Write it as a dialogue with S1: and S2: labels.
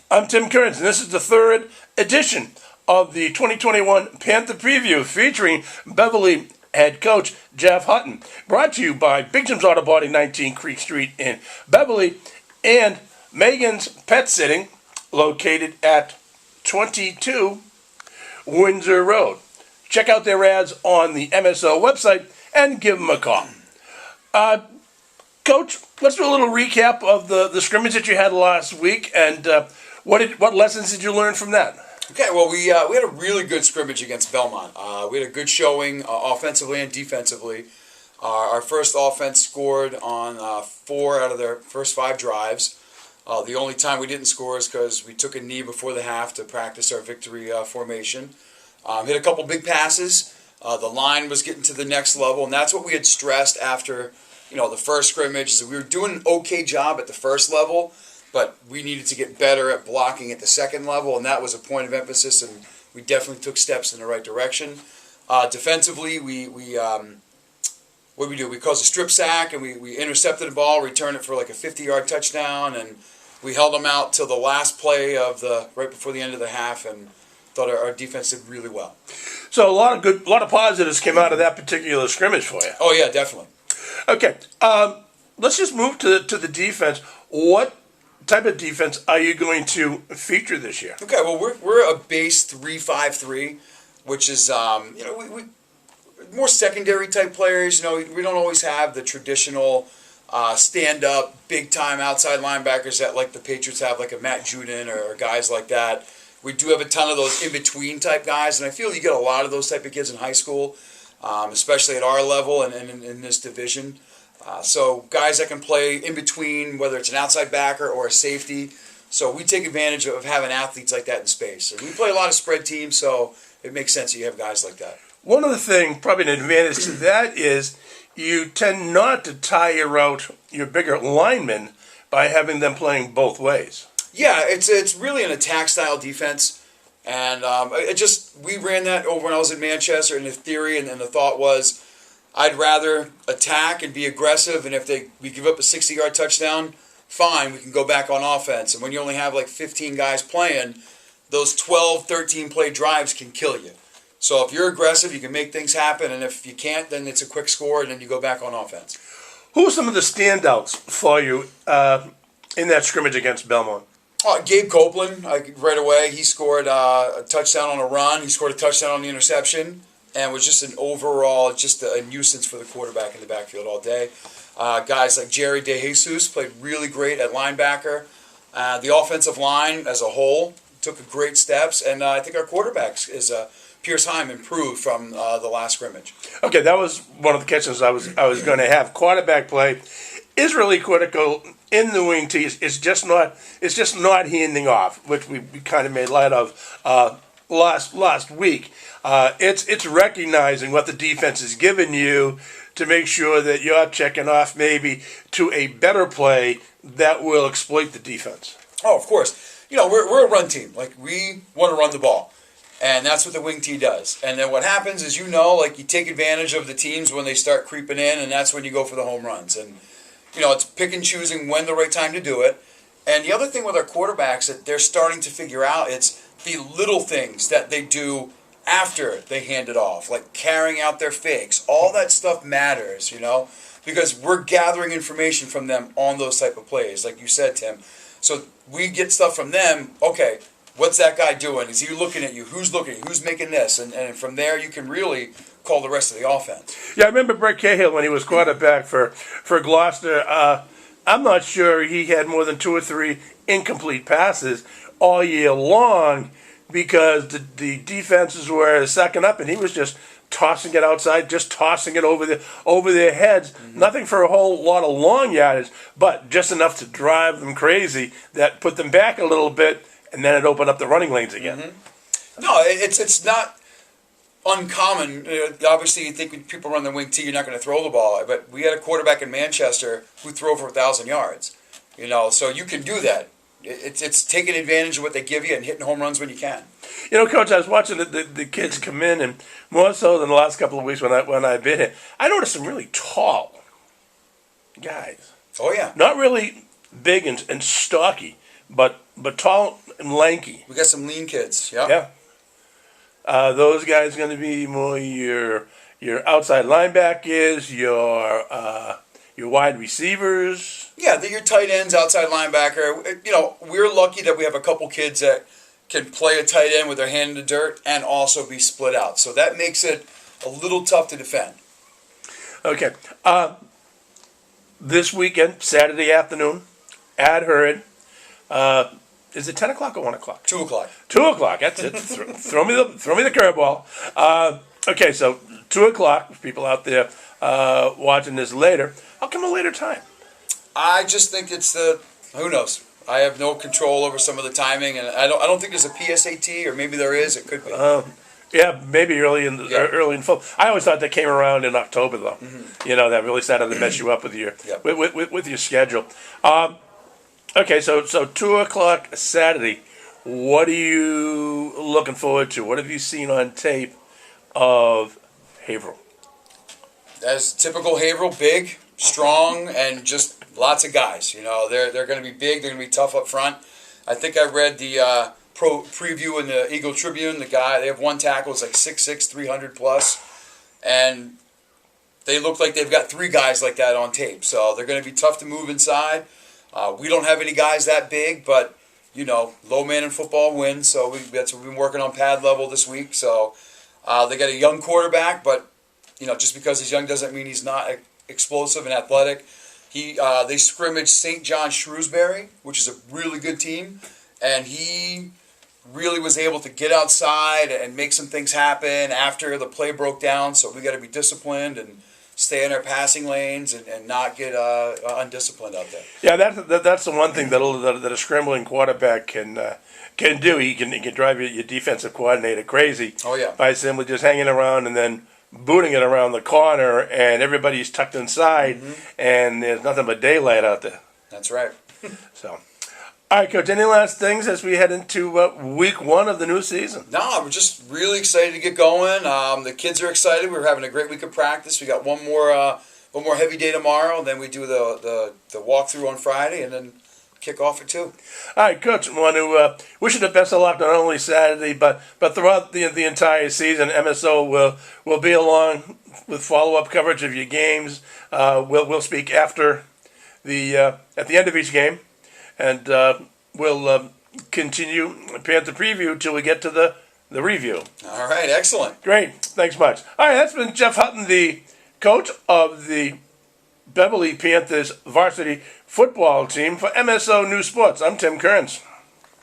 S1: I'm Tim Kearns, and this is the third edition of the 2021 Panther Preview featuring Beverly head coach Jeff Hutton. Brought to you by Big Jim's Auto Body, 19 Creek Street in Beverly, and Megan's Pet Sitting, located at 22 Windsor Road. Check out their ads on the MSO website and give them a call. Coach, let's do a little recap of the scrimmage that you had last week, and what lessons did you learn from that?
S2: Okay, well, we had a really good scrimmage against Belmont. We had a good showing offensively and defensively. Our first offense scored on 4 out of their first 5 drives. The only time we didn't score is because we took a knee before the half to practice our victory formation. Hit a couple big passes. The line was getting to the next level, and that's what we had stressed after the first scrimmage, is that we were doing an okay job at the first level, but we needed to get better at blocking at the second level, and that was a point of emphasis, and we definitely took steps in the right direction. Defensively, what did we do? We caused a strip sack, and we intercepted the ball, returned it for like a 50-yard touchdown, and we held them out till the last play right before the end of the half, and thought our defense did really well.
S1: So a lot of positives came out of that particular scrimmage for you.
S2: Oh yeah, definitely.
S1: Okay, let's just move to the defense. What type of defense are you going to feature this year?
S2: Okay, well we're a base 3-5-3, which is we more secondary type players. We don't always have the traditional stand up big time outside linebackers that like the Patriots have, like a Matt Judon or guys like that. We do have a ton of those in between type guys, and I feel you get a lot of those type of kids in high school. Especially at our level and in this division. So guys that can play in between, whether it's an outside backer or a safety. So we take advantage of having athletes like that in space. And we play a lot of spread teams, so it makes sense that you have guys like that.
S1: One other thing, probably an advantage to that, is you tend not to tire out your bigger linemen by having them playing both ways.
S2: Yeah, it's really an attack style defense. And we ran that over when I was in Manchester in the theory, and the thought was I'd rather attack and be aggressive, and if we give up a 60-yard touchdown, fine, we can go back on offense. And when you only have like 15 guys playing, those 12, 13-play drives can kill you. So if you're aggressive, you can make things happen, and if you can't, then it's a quick score, and then you go back on offense.
S1: Who are some of the standouts for you in that scrimmage against Belmont?
S2: Gabe Copeland, right away, he scored a touchdown on a run. He scored a touchdown on the interception, and was just a nuisance for the quarterback in the backfield all day. Guys like Jerry DeJesus played really great at linebacker. The offensive line as a whole took great steps, and I think our quarterback Pierce Heim improved from the last scrimmage. Okay,
S1: that was one of the questions I was going to have. Quarterback play is really critical in the wing T. It's just not handing off, which we kind of made light of last week. It's recognizing what the defense has given you to make sure that you're checking off maybe to a better play that will exploit the defense.
S2: Oh, of course. We're a run team. Like, we want to run the ball. And that's what the wing T does. And then what happens is, you take advantage of the teams when they start creeping in, and that's when you go for the home runs. And it's pick and choosing when the right time to do it. And the other thing with our quarterbacks that they're starting to figure out, it's the little things that they do after they hand it off, like carrying out their fakes. All that stuff matters, because we're gathering information from them on those type of plays, like you said, Tim. So we get stuff from them. Okay, what's that guy doing? Is he looking at you? Who's looking? Who's making this? And from there, you can really call the rest of the offense.
S1: Yeah, I remember Brett Cahill when he was quarterback for Gloucester. I'm not sure he had more than 2 or 3 incomplete passes all year long because the defenses were sucking up, and he was just tossing it outside, just tossing it over their heads. Mm-hmm. Nothing for a whole lot of long yardage, but just enough to drive them crazy that put them back a little bit, and then it opened up the running lanes again.
S2: Mm-hmm. No, it's not uncommon. Obviously, you think when people run the wing T, you're not going to throw the ball. But we had a quarterback in Manchester who threw for 1,000 yards. So you can do that. It's taking advantage of what they give you and hitting home runs when you can.
S1: Coach, I was watching the kids come in, and more so than the last couple of weeks when I've been here, I noticed some really tall guys.
S2: Oh, yeah.
S1: Not really big and stocky, but tall and lanky.
S2: We got some lean kids. Yep.
S1: Yeah. Those guys are going to be more your outside linebackers, your wide receivers.
S2: Yeah, they're your tight ends, outside linebacker. You know, we're lucky that we have a couple kids that can play a tight end with their hand in the dirt and also be split out. So that makes it a little tough to defend.
S1: Okay. This weekend, Saturday afternoon, at Haverhill. Is it 10 o'clock or 1 o'clock?
S2: 2 o'clock.
S1: 2 o'clock. That's it. Throw me the curveball. Okay, so 2 o'clock. For people out there watching this later, how come a later time?
S2: I just think it's who knows. I have no control over some of the timing, and I don't think there's a PSAT, or maybe there is. It could be.
S1: Yeah, maybe early in fall. I always thought that came around in October, though. Mm-hmm. You know, that really started to mess you up with your with your schedule. Okay, so 2 o'clock Saturday. What are you looking forward to? What have you seen on tape of Haverhill?
S2: As typical Haverhill, big, strong, and just lots of guys. You know, they're going to be big. They're going to be tough up front. I think I read the preview in the Eagle Tribune. The guy, they have one tackle, it's like 6'6", 300 plus, and they look like they've got three guys like that on tape. So they're going to be tough to move inside. We don't have any guys that big, but you know, low man in football wins. So that's what we've been working on pad level this week. So they got a young quarterback, but you know, just because he's young doesn't mean he's not explosive and athletic. They scrimmaged St. John Shrewsbury, which is a really good team, and he really was able to get outside and make some things happen after the play broke down. So we got to be disciplined and stay in our passing lanes and not get undisciplined out there.
S1: Yeah, that's the one thing that a scrambling quarterback can do. He can drive your defensive coordinator crazy.
S2: Oh yeah.
S1: By simply just hanging around and then booting it around the corner, and everybody's tucked inside, and there's nothing but daylight out there.
S2: That's right.
S1: So, all right, Coach, any last things as we head into week one of the new season?
S2: No, we're just really excited to get going. The kids are excited. We're having a great week of practice. We got one more heavy day tomorrow, and then we do the walkthrough on Friday, and then kick off at 2.
S1: All right, Coach, I want to wish you the best of luck not only Saturday, but throughout the entire season. MSO will be along with follow-up coverage of your games. We'll speak after at the end of each game, and we'll continue Panther Preview till we get to the review.
S2: All right, excellent.
S1: Great, thanks much. All right, that's been Jeff Hutton, the coach of the Beverly Panthers varsity football team. For MSO News Sports, I'm Tim Kearns.